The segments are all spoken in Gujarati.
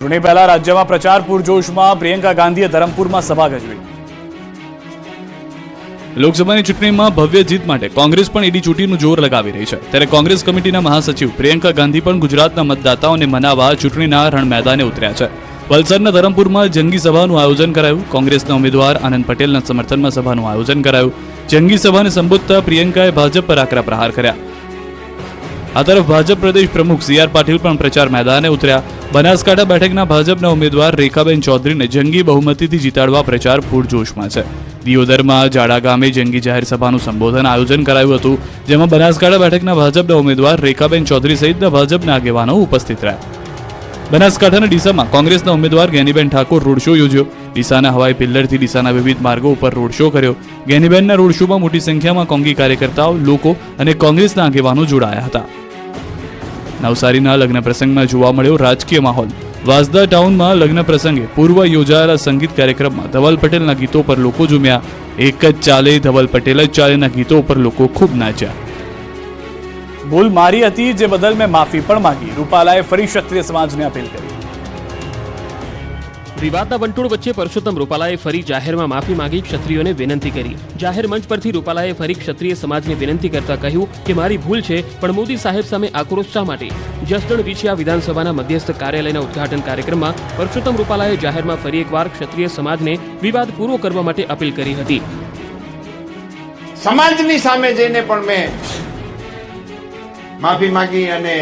ચૂંટણી પહેલા રાજ્યમાં પ્રચાર પૂરજોશમાં, પ્રિયંકા ગાંધીએ ધરમપુરમાં સભા યોજી। લોકસભાની ચૂંટણીમાં ભવ્ય જીત માટે કોંગ્રેસ પણ ઈડી ચૂંટીનું જોર લગાવી રહી છે, ત્યારે કોંગ્રેસ કમિટીના મહાસચિવ પ્રિયંકા ગાંધી પણ ગુજરાતના મતદાતાઓને મનાવવા ચૂંટણીના રણ મેદાને ઉતર્યા છે। વલસાડના ધરમપુરમાં જંગી સભાનું આયોજન કરાયું। કોંગ્રેસના ઉમેદવાર આનંદ પટેલના સમર્થનમાં સભાનું આયોજન કરાયું। જંગી સભાને સંબોધતા પ્રિયંકાએ ભાજપ પર આકરા પ્રહાર કર્યા। આ તરફ ભાજપ પ્રદેશ પ્રમુખ સી આર પાટીલ પણ પ્રચાર મેદાને ઉતર્યા। બનાસકાંઠા બેઠકના ભાજપના ઉમેદવાર રેખાબેન ચૌધરીને જંગી બહુમતીથી જીતાડવા પ્રચાર પૂરજોશમાં છે। દિયોદરમાં જાડા ગામે જંગી જાહેર સભાનું સંબોધન આયોજન કરાયું હતું, જેમાં બનાસકાંઠા બેઠકના ભાજપના ઉમેદવાર રેખાબેન ચૌધરી સહિતના ભાજપના આગેવાનો ઉપસ્થિત રહ્યા। બનાસકાંઠાના ડીસામાં કોંગ્રેસના ઉમેદવાર ગેનીબેન ઠાકોર રોડ શો યોજ્યો। ડીસાના હવાઈ પિલ્લરથી ડીસાના વિવિધ માર્ગો ઉપર રોડ શો કર્યો। ગેનીબેનના રોડ શોમાં મોટી સંખ્યામાં કોંગી કાર્યકર્તાઓ, લોકો અને કોંગ્રેસના આગેવાનો જોડાયા હતા। નવસારીના લગ્ન પ્રસંગમાં જોવા મળ્યો રાજકીય માહોલ। વાંસદા ટાઉનમાં લગ્ન પ્રસંગે પૂર્વ યોજાયેલા સંગીત કાર્યક્રમમાં ધવલ પટેલના ગીતો પર લોકો ઝૂમ્યા। એક જ ચાલે ધવલ પટેલ જ ચાલેના ગીતો પર લોકો ખૂબ નાચ્યા। ભૂલ મારી હતી, જે બદલ મેં માફી પણ માંગી, રૂપાલાએ ફરી ક્ષત્રિય સમાજને અપીલ કરી। વિવાદના વંટોળ વચ્ચે પરસોત્તમ રૂપાલાએ ફરી જાહેરમાં માફી માંગી ક્ષત્રિયોને વિનંતી કરી। જાહેર મંચ પરથી રૂપાલાએ ફરી ક્ષત્રિય સમાજને વિનંતી કરતા કહ્યું કે મારી ભૂલ છે, પણ મોદી સાહેબ સામે આક્રોશ શા માટે? જસદણ વિછિયા વિધાનસભાના મધ્યસ્થ કાર્યાલયના ઉદ્ઘાટન કાર્યક્રમમાં પરસોત્તમ રૂપાલાએ જાહેરમાં ફરી એકવાર ક્ષત્રિય સમાજને વિવાદ પૂરો કરવા માટે અપીલ કરી હતી। સમાજની સામે જઈને પણ મેં માફી માંગી અને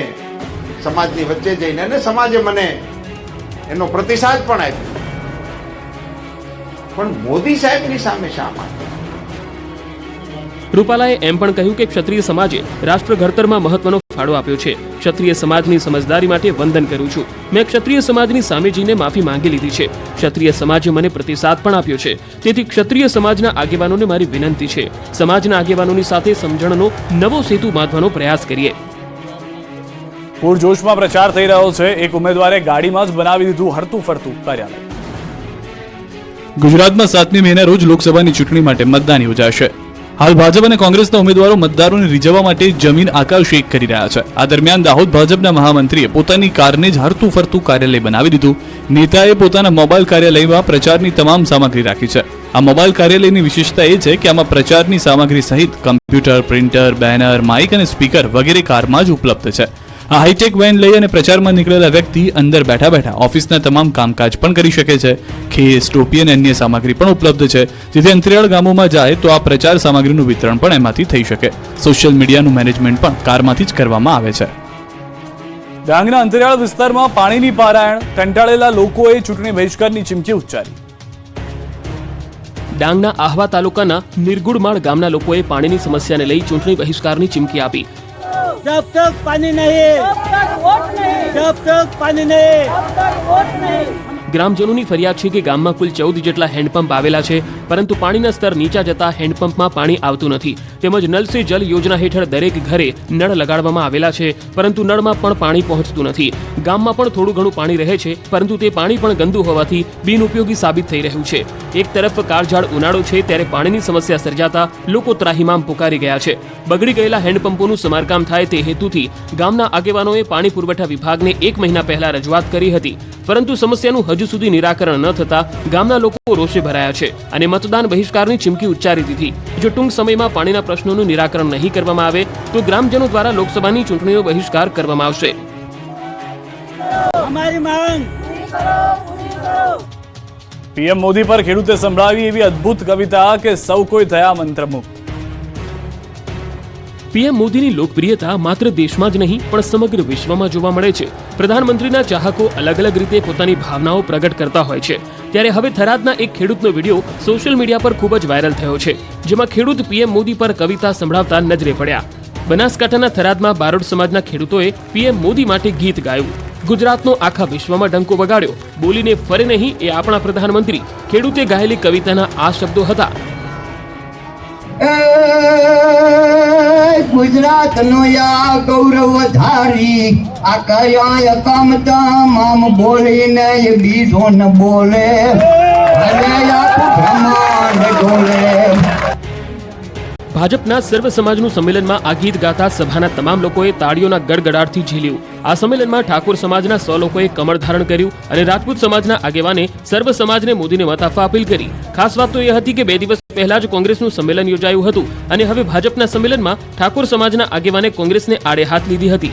સમાજની વચ્ચે જઈને અને સમાજે મને એનો પ્રતિસાદ પણ આપ્યો, પણ મોદી સાહેબની સામે શા માટે? રૂપાલાએ એમ પણ કહ્યું કે ક્ષત્રિય સમાજે રાષ્ટ્ર ઘડતરમાં મહત્વનો ફાળો આપ્યો છે। ક્ષત્રિય સમાજની સમજદારી માટે વંદન કરું છું। મેં ક્ષત્રિય સમાજની સામે જઈને માફી માંગી લીધી છે। ક્ષત્રિય સમાજે મને પ્રતિસાદ પણ આપ્યો છે, તેથી ક્ષત્રિય સમાજના આગેવાનોને મારી વિનંતી છે, સમાજના આગેવાનોની સાથે સમજણનો નવો સેતુ બાંધવાનો પ્રયાસ કરીએ। પૂરજોશમાં પ્રચાર થઈ રહ્યો છે। એક ઉમેદવારે ગાડીમાં જ બનાવી દીધું હરતું ફરતું કાર્યાલય। ગુજરાતમાં 7મી મેના રોજ લોકસભાની ચૂંટણી માટે મતદાન યોજાશે। હાલ ભાજપ અને કોંગ્રેસના ઉમેદવારો મતદારોને રીઝવવા માટે જમીન આકાશ એક કરી રહ્યા છે। આ દરમિયાન દાહોદ ભાજપના મહામંત્રીએ પોતાની કારને જ હરતું ફરતું કાર્યાલય બનાવી દીધું। નેતાએ પોતાના મોબાઈલ કાર્યાલયમાં પ્રચારની તમામ સામગ્રી રાખી છે। આ મોબાઈલ કાર્યાલયની વિશેષતા એ છે કે આમાં પ્રચારની સામગ્રી સહિત કમ્પ્યુટર, પ્રિન્ટર, બેનર, માઇક અને સ્પીકર વગેરે કારમાં જ ઉપલબ્ધ છે। આ હાઈટેક વેન લઈ અને પ્રચારમાં નીકળેલા વ્યક્તિ અંદર બેઠા બેઠા ઓફિસના તમામ કામકાજ પણ કરી શકે છે। ખેસ, ટોપી અને અન્ય સામગ્રી પણ ઉપલબ્ધ છે, જેથી અંતરિયાળ ગામોમાં જાય તો આ પ્રચાર સામગ્રીનું વિતરણ પણ એમાંથી થઈ શકે। સોશિયલ મીડિયાનું મેનેજમેન્ટ પણ કારમાંથી જ કરવામાં આવે છે। ડાંગના અંતરિયાળ વિસ્તારમાં પાણીની પારાયણ, કંટાળેલા લોકોએ ચૂંટણી બહિષ્કારની ચીમકી ઉચ્ચારી। ડાંગના આહવા તાલુકાના નિર્ગુડમાળ ગામના લોકોએ પાણીની સમસ્યાને લઈ ચૂંટણી બહિષ્કારની ચીમકી આપી। जब तक पानी नहीं, जब तक पानी नहीं, ગ્રામજનોની ફરિયાદ છે કે ગામમાં કુલ 14 જેટલા હેન્ડપંપ આવેલા છે, પરંતુ પાણીના સ્તર નીચા જતા હેન્ડપંપમાં પાણી આવતું નથી। તેમજ નલ સે જલ યોજના હેઠળ દરેક ઘરે નળ લગાડવામાં આવેલા છે, પરંતુ નળમાં પણ પાણી પહોંચતું નથી। ગામમાં પણ થોડું ઘણું પાણી રહે છે, પરંતુ તે પાણી પણ ગંદુ હોવાથી બિનઉપયોગી સાબિત થઈ રહ્યું છે। એક તરફ કાળઝાળ ઉનાળો છે, ત્યારે પાણીની સમસ્યા સર્જાતા લોકો ત્રાહિમામ પુકારી ગયા છે। બગડી ગયેલા હેન્ડપંપોનું સમારકામ થાય તે હેતુથી ગામના આગેવાનોએ પાણી પુરવઠા વિભાગને 1 મહિના પહેલા રજૂઆત કરી હતી, પરંતુ સમસ્યાનું હજુ સુધી નિરાકરણ ન થતા ગામના લોકો રોષે ભરાયા છે અને મતદાન બહિષ્કારની ચીમકી ઉચ્ચારી દીધી। જો ટૂંક સમયમાં પાણીના પ્રશ્નોનું નિરાકરણ નહીં કરવામાં આવે તો ગ્રામજનો દ્વારા લોકસભાની ચૂંટણીનો બહિષ્કાર કરવામાં આવશે। हमारी मांग પીએમ મોદી પર ખેડૂતે સંભળાવી એવી અદ્ભુત કવિતા કે સૌ કોઈ થયા મંત્રમુગ્ધ। પીએમ મોદીની લોકપ્રિયતા માત્ર દેશમાં જ નહીં પણ સમગ્ર વિશ્વમાં જોવા મળે છે। પ્રધાનમંત્રીના ચાહકો અલગ અલગ રીતે પોતાની ભાવનાઓ પ્રગટ કરતા હોય છે, ત્યારે હવે થરાદના એક ખેડૂતનો વિડીયો સોશિયલ મીડિયા પર ખૂબ જ વાયરલ થયો છે, જેમાં ખેડૂત પીએમ મોદી પર કવિતા સંભળાવતા નજરે પડ્યા। બનાસકાંઠાના થરાદમાં બારોડ સમાજના ખેડૂતોએ પીએમ મોદી માટે ગીત ગાયું। ગુજરાતનો આખા વિશ્વમાં ડંકો વગાડ્યો। બોલીને ફરે નહીં એ આપણા પ્રધાનમંત્રી। ખેડૂતે ગાયેલી કવિતાના આ શબ્દો હતા। ગુજરાત નો યા ગૌરવ ધારી આ કયા કામ તમામ બોલીને બીજો ન બોલે, ભલે આખું બ્રહ્માંડ ડોલે। ભાજપના સર્વ સમાજનું સંમેલનમાં આ ગીત ગાતા સભાના તમામ લોકોએ તાળીઓના ગડગડાટથી ઝીલ્યું. આ સંમેલનમાં ઠાકોર સમાજના 100 લોકોએ કમળ ધારણ કર્યું અને રાજપૂત સમાજના આગેવાને સર્વ સમાજને મોદીને મત આપવા અપીલ કરી. ખાસ વાત તો એ હતી કે 2 દિવસ પહેલા જ કોંગ્રેસનું સંમેલન યોજાયું હતું અને હવે ભાજપના સંમેલનમાં ઠાકોર સમાજના આગેવાને કોંગ્રેસને આડે હાથ લીધી હતી.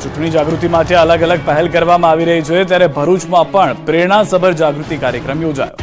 ચૂંટણી જાગૃતિ માટે અલગ અલગ પહેલ કરવામાં આવી રહી છે, ત્યારે ભરૂચમાં પણ પ્રેરણાસભર જાગૃતિ કાર્યક્રમ યોજાયો.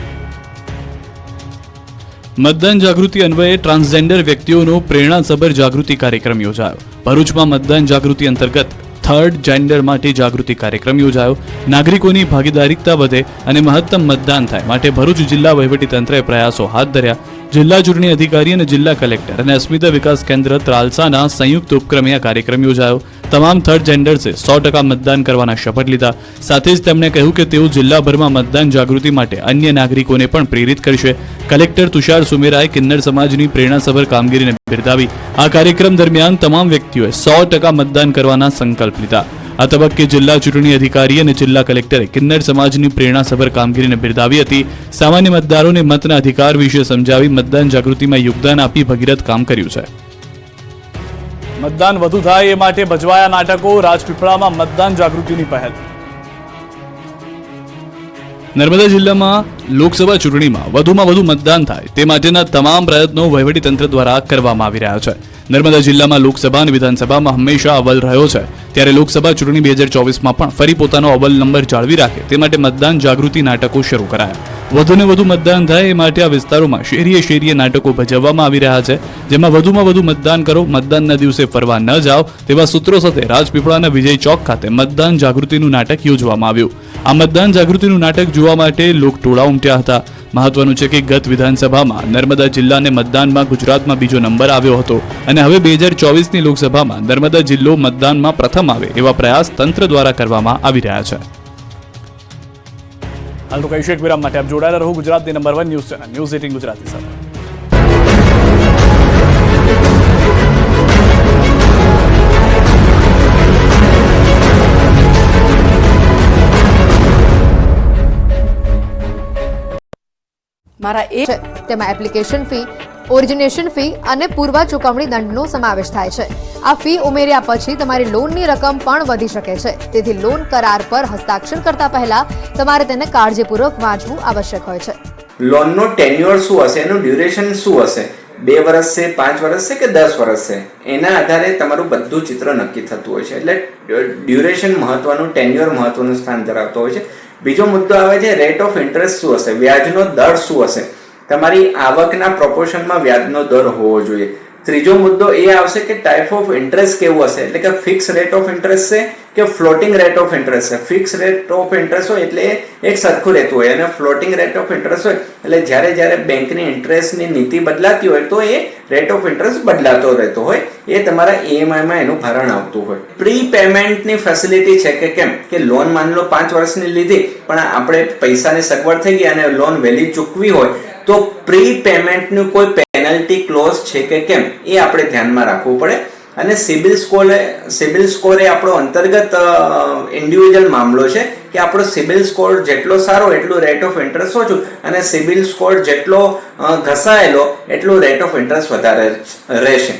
મતદાન જાગૃતિ અન્વયે ટ્રાન્સજેન્ડર વ્યક્તિઓનો પ્રેરણાસભર જાગૃતિ કાર્યક્રમ યોજાયો. ભરૂચમાં મતદાન જાગૃતિ અંતર્ગત થર્ડ જેન્ડર માટે જાગૃતિ કાર્યક્રમ યોજાયો. નાગરિકોની ભાગીદારીતા વધે અને મહત્તમ મતદાન થાય માટે ભરૂચ જિલ્લા વહીવટીતંત્રે પ્રયાસો હાથ ધર્યા. જિલ્લા ચૂંટણી અધિકારી અને જિલ્લા કલેક્ટર અને અસ્મિતા વિકાસ કેન્દ્ર ત્રાલસાના સંયુક્ત ઉપક્રમે આ કાર્યક્રમ યોજાયો. તમામ થર્ડ જેન્ડર્સે 100% મતદાન કરવાના શપથ લીધા. સાથે જ તેમણે કહ્યું કે તેઓ જિલ્લાભરમાં મતદાન જાગૃતિ માટે અન્ય નાગરિકોને પણ પ્રેરિત કરશે. કલેક્ટર તુષાર સુમેરાએ કિન્નર સમાજની પ્રેરણાસભર કામગીરીને બિરદાવી. આ કાર્યક્રમ દરમિયાન તમામ વ્યક્તિઓએ 100% મતદાન કરવાના સંકલ્પ લીધા. આ તબક્કે જિલ્લા ચૂંટણી અધિકારી અને જિલ્લા કલેક્ટરે કિન્નર સમાજની પ્રેરણાસભર કામગીરીને બિરદાવી હતી. સામાન્ય મતદારોને મતના અધિકાર વિશે સમજાવી મતદાન જાગૃતિમાં યોગદાન આપી ભગીરથ કામ કર્યું છે. મતદાન વધુ થાય એ માટે ભજવાયા નાટકો. રાજપીપળામાં મતદાન જાગૃતિની પહેલ. નર્મદા જિલ્લામાં લોકસભા ચૂંટણીમાં વધુમાં વધુ મતદાન થાય તે માટેના તમામ પ્રયત્નો વહીવટીતંત્ર દ્વારા કરવામાં આવી રહ્યા છે. નર્મદા જિલ્લામાં લોકસભા અને વિધાનસભામાં હંમેશા અવ્વલ રહ્યો છે, ત્યારે લોકસભા ચૂંટણી 2024માં પણ ફરી પોતાનો અવ્વલ નંબર જાળવી રાખે તે માટે મતદાન જાગૃતિ નાટકો શરૂ કરાયા. વધુને વધુ મતદાન થાય એ માટે આ વિસ્તારોમાં શેરીએ શેરીએ નાટકો ભજવવામાં આવી રહ્યા છે, જેમાં વધુમાં વધુ મતદાન કરો, મતદાનના દિવસે ફરવા ન જાઓ તેવા સૂત્રો સાથે રાજપીપળાના વિજય ચોક ખાતે મતદાન જાગૃતિનું નાટક યોજવામાં આવ્યું. આ મતદાન જાગૃતિનું નાટક જોવા માટે લોકટોળા ઉમટ્યા હતા. મહત્વનું છે કે ગત વિધાનસભામાં નર્મદા જિલ્લાને મતદાનમાં ગુજરાતમાં બીજો નંબર આવ્યો હતો અને હવે 2024ની લોકસભામાં નર્મદા જિલ્લો મતદાનમાં પ્રથમ આવે એવા પ્રયાસ તંત્ર દ્વારા કરવામાં આવી રહ્યા છે. હાલ તો કહીશું એક વિરામ માટે આપ જોડાયેલા રહો ગુજરાતની number 1 news channel news 18 Gujarati સાથે. મારા એક તેમાં એપ્લિકેશન ફી, ઓરિજિનેશન ફી અને પૂર્વ ચૂકવણી દંડનો સમાવેશ થાય છે. આ ફી ઉમેર્યા પછી તમારી લોનની રકમ પણ વધી શકે છે. તેથી લોન કરાર પર હસ્તાક્ષર કરતા પહેલા તમારે તેને કાળજીપૂર્વક વાંચવું આવશ્યક હોય છે. લોનનો ટેન્યુઅર શું હશે, એનું ડ્યુરેશન શું હશે, 2 વર્ષ છે, 5 વર્ષ છે કે 10 વર્ષ છે, એના આધારે તમારું બધું ચિત્ર નક્કી થતું હોય છે. એટલે ડ્યુરેશન મહત્વનું, ટેન્યુઅર મહત્વનું સ્થાન ધરાવતો હોય છે. બીજો મુદ્દો આવે છે રેટ ઓફ ઇન્ટરેસ્ટ શું હશે, વ્યાજનો દર શું હશે, તમારી આવકના પ્રોપોર્શનમાં વ્યાજનો દર હોવો જોઈએ. ત્રીજો મુદ્દો એ આવશે કે ટાઈપ ઓફ ઇન્ટરેસ્ટ કેવું હશે, એટલે કે ફિક્સ રેટ ઓફ ઇન્ટરેસ્ટ છે કે ફ્લોટિંગ રેટ ઓફ ઇન્ટરેસ્ટ છે. ફિક્સ રેટ ઓફ ઇન્ટરેસ્ટ હોય એટલે એક સરખું રહેતું હોય અને ફ્લોટિંગ રેટ ઓફ ઇન્ટરેસ્ટ હોય એટલે જ્યારે બેંકની ઇન્ટરેસ્ટની નીતિ બદલાતી હોય તો એ રેટ ઓફ ઇન્ટરેસ્ટ બદલાતો રહેતો હોય, એ તમારા ઈએમઆઈમાં એનું ભારણ આવતું હોય. પ્રી પેમેન્ટની ફેસિલિટી છે કે કેમ, કે લોન માની લો 5 વર્ષની લીધી પણ આપણે પૈસાની સગવડ થઈ ગઈ અને લોન વહેલી ચૂકવી હોય તો પ્રી પેમેન્ટનું કોઈ પેનલ્ટી ક્લોઝ છે કે કેમ એ આપણે ધ્યાનમાં રાખવું પડે. અને સિબિલ સ્કોર એ આપણો અંતર્ગત ઇન્ડિવિજ્યુઅલ મામલો છે કે આપણો સિબિલ સ્કોર જેટલો સારો એટલું રેટ ઓફ ઇન્ટરેસ્ટ ઓછું અને સિબિલ સ્કોર જેટલો ઘસાયેલો એટલું રેટ ઓફ ઇન્ટરેસ્ટ વધારે રહેશે.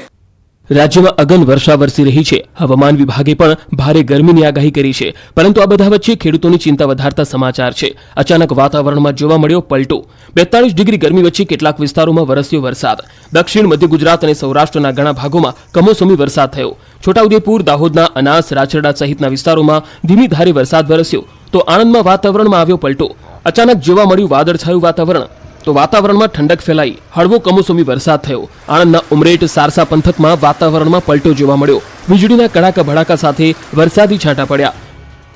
રાજ્યમાં અગન વર્ષા વરસી રહી છે. હવામાન વિભાગે પણ ભારે ગરમીની આગાહી કરી છે, પરંતુ આ બધા વચ્ચે ખેડૂતોની ચિંતા વધારતા સમાચાર છે. અચાનક વાતાવરણમાં જોવા મળ્યો પલટો. 42 ડિગ્રી ગરમી વચ્ચે કેટલાક વિસ્તારોમાં વરસ્યો વરસાદ. દક્ષિણ મધ્ય ગુજરાત અને સૌરાષ્ટ્રના ઘણા ભાગોમાં કમોસમી વરસાદ થયો. છોટાઉદેપુર, દાહોદના અનાસ, રાચરડા સહિતના વિસ્તારોમાં ધીમી ધારે વરસાદ વરસ્યો. તો આણંદમાં વાતાવરણમાં આવ્યો પલટો. અચાનક જોવા મળ્યું વાદળછાયું વાતાવરણ. તો વાતાવરણમાં ઠંડક ફેલાઈ, હળવો કમોસમી વરસાદ થયો. આણંદના ઉમરેઠ, સારસા પંથકમાં વાતાવરણમાં પલટો જોવા મળ્યો. વીજળીના કડાકા ભડાકા સાથે વરસાદી છાંટા પડ્યા.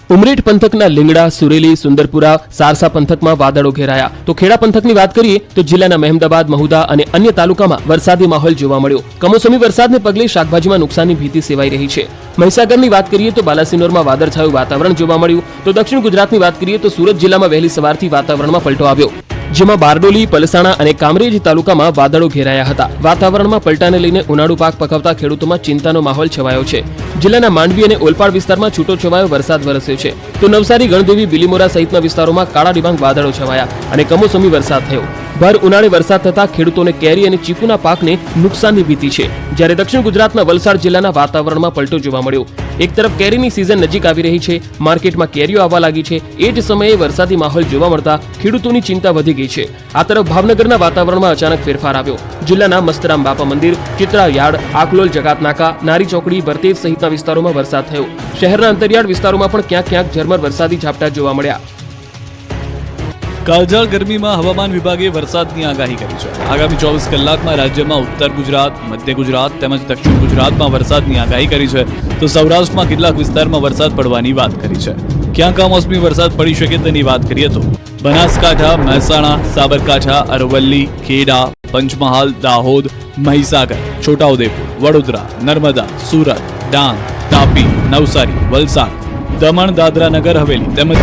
ઉમરેઠ પંથકના લીંગડા, સુરેલી, સુંદરપુરા, સારસા પંથકમાં વાદળો ઘેરાયા. તો ખેડા પંથકની વાત કરીએ તો જિલ્લાના મહેમદાબાદ, મહુદા અને અન્ય તાલુકામાં વરસાદી માહોલ જોવા મળ્યો. કમોસમી વરસાદને પગલે શાકભાજીમાં નુકસાનની ભીતિ સેવાઈ રહી છે. મહીસાગરની વાત કરીએ તો બાલાસિનોરમાં વાદળછાયું વાતાવરણ જોવા મળ્યું. તો દક્ષિણ ગુજરાતની વાત કરીએ તો સુરત જિલ્લામાં વહેલી સવારથી વાતાવરણમાં પલટો આવ્યો, જેમાં બારડોલી, પલસાણા અને કામરેજ તાલુકામાં વાદળો ઘેરાયા હતા. વાતાવરણમાં પલટાને લઈને ઉનાળુ પાક પકવતા ખેડૂતોમાં ચિંતાનો માહોલ છવાયો છે. જિલ્લાના માંડવી અને ઓલપાડ વિસ્તારમાં છૂટો છવાયો વરસાદ વરસ્યો છે. તો નવસારી, ગણદેવી, બિલીમોરા સહિતના વિસ્તારોમાં કાળા ડિબાંગ વાદળો છવાયા અને કમોસમી વરસાદ થયો. ભર ઉનાળે વરસાદ થતા ખેડૂતોને કેરી અને ચીકુના પાકને નુકસાનની ભીતિ છે, જ્યારે દક્ષિણ ગુજરાતના વલસાડ જિલ્લાના વાતાવરણમાં પલટો જોવા મળ્યો. એક તરફ કેરીની સિઝન નજીક આવી રહી છે, માર્કેટમાં કેરીઓ આવવા લાગી છે, એ જ સમયે વરસાદી માહોલ જોવા મળતા ખેડૂતોની ચિંતા વધી ગઈ છે. આ તરફ ભાવનગરના વાતાવરણમાં અચાનક ફેરફાર આવ્યો. જિલ્લાના મસ્તરામ બાપા મંદિર, ચિત્રા યાર્ડ, આકલોલ જકાતનાકા, નારી ચોકડી, બરતેજ સહિતના વિસ્તારોમાં વરસાદ થયો. શહેરના અંતરિયાળ વિસ્તારોમાં પણ ક્યાંક ક્યાંક ઝરમર વરસાદી ઝાપટા જોવા મળ્યા. કાળઝાળ ગરમીમાં હવામાન વિભાગે વરસાદની આગાહી કરી છે. આગામી 24 કલાકમાં રાજ્યમાં ઉત્તર ગુજરાત, મધ્ય ગુજરાત તેમજ દક્ષિણ ગુજરાતમાં વરસાદની આગાહી કરી છે, તો સૌરાષ્ટ્રમાં કેટલાક વિસ્તારમાં વરસાદ પડવાની વાત કરી છે. ક્યાં કમોસમી વરસાદ પડી શકે તેની વાત કરીએ તો બનાસકાંઠા, મહેસાણા, સાબરકાંઠા, અરવલ્લી, ખેડા, પંચમહાલ, દાહોદ, મહીસાગર, છોટાઉદેપુર, વડોદરા, નર્મદા, સુરત, ડાંગ, તાપી, નવસારી, વલસાડ, દમણ, દાદરા નગર હવેલી તેમજ